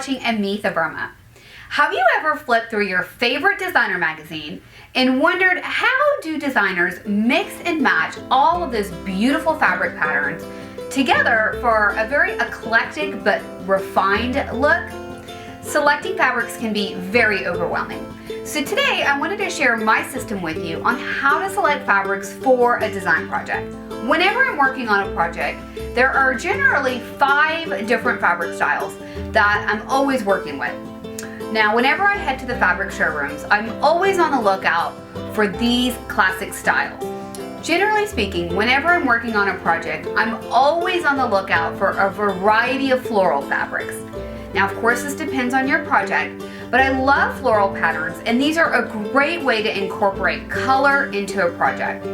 watching Amithaverma. Have you ever flipped through your favorite designer magazine and wondered how do designers mix and match all of those beautiful fabric patterns together for a very eclectic but refined look? Selecting fabrics can be very overwhelming. So today I wanted to share my system with you on how to select fabrics for a design project. Whenever I'm working on a project, there are generally 5 different fabric styles that I'm always working with. Now, whenever I head to the fabric showrooms, I'm always on the lookout for these classic styles. Generally speaking, whenever I'm working on a project, I'm always on the lookout for a variety of floral fabrics. Now, of course, this depends on your project, but I love floral patterns, and these are a great way to incorporate color into a project.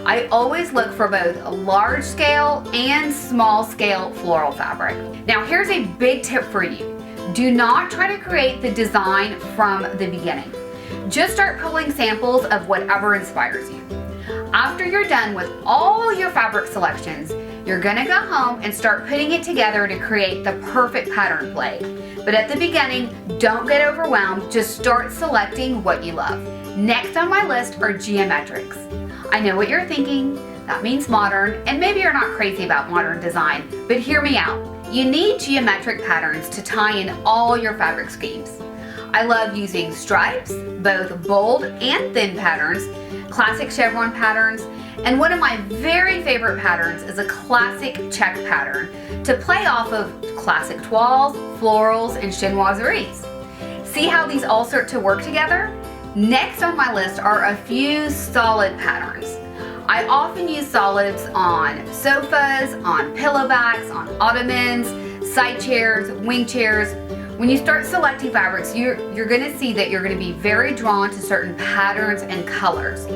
I always look for both a large scale and small scale floral fabric. Now, here's a big tip for you. Do not try to create the design from the beginning. Just start pulling samples of whatever inspires you. After you're done with all your fabric selections, you're gonna go home and start putting it together to create the perfect pattern play. But at the beginning, don't get overwhelmed, just start selecting what you love. Next on my list are geometrics. I know what you're thinking, that means modern, and maybe you're not crazy about modern design, but hear me out. You need geometric patterns to tie in all your fabric schemes. I love using stripes, both bold and thin patterns, classic chevron patterns, and one of my very favorite patterns is a classic check pattern to play off of classic toiles, florals, and chinoiseries. See how these all start to work together? Next on my list are a few solid patterns. I often use solids on sofas, on pillow backs, on ottomans, side chairs, wing chairs. When you start selecting fabrics, you're gonna see that you're gonna be very drawn to certain patterns and colors.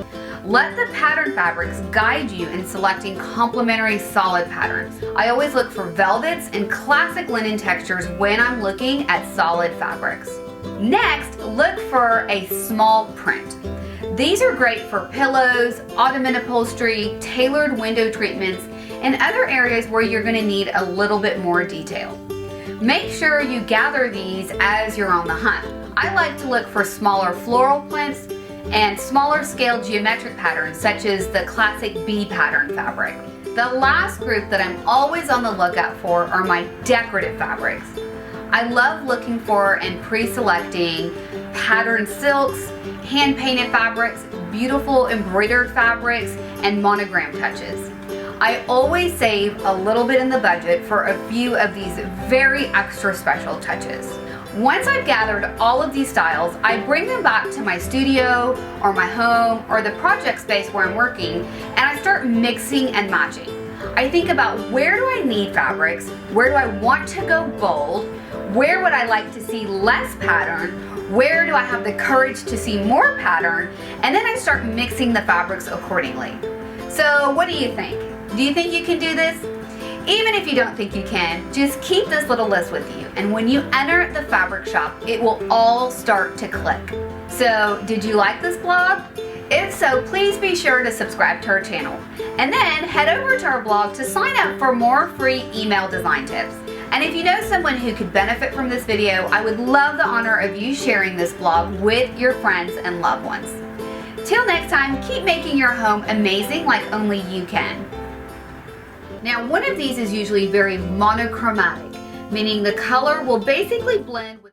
Let the pattern fabrics guide you in selecting complementary solid patterns. I always look for velvets and classic linen textures when I'm looking at solid fabrics. Next, look for a small print. These are great for pillows, ottoman upholstery, tailored window treatments, and other areas where you're going to need a little bit more detail. Make sure you gather these as you're on the hunt. I like to look for smaller floral prints and smaller scale geometric patterns such as the classic bee pattern fabric. The last group that I'm always on the lookout for are my decorative fabrics. I love looking for and pre-selecting patterned silks, hand-painted fabrics, beautiful embroidered fabrics, and monogram touches. I always save a little bit in the budget for a few of these very extra special touches. Once I've gathered all of these styles, I bring them back to my studio or my home or the project space where I'm working, and I start mixing and matching. I think about where do I need fabrics, where do I want to go bold, where would I like to see less pattern, where do I have the courage to see more pattern, and then I start mixing the fabrics accordingly. So what do you think? Do you think you can do this? Even if you don't think you can, just keep this little list with you, and when you enter the fabric shop, it will all start to click. So did you like this blog? If so, please be sure to subscribe to our channel, and then head over to our blog to sign up for more free email design tips. And if you know someone who could benefit from this video, I would love the honor of you sharing this blog with your friends and loved ones. Till next time, keep making your home amazing like only you can. Now, one of these is usually very monochromatic, meaning the color will basically blend with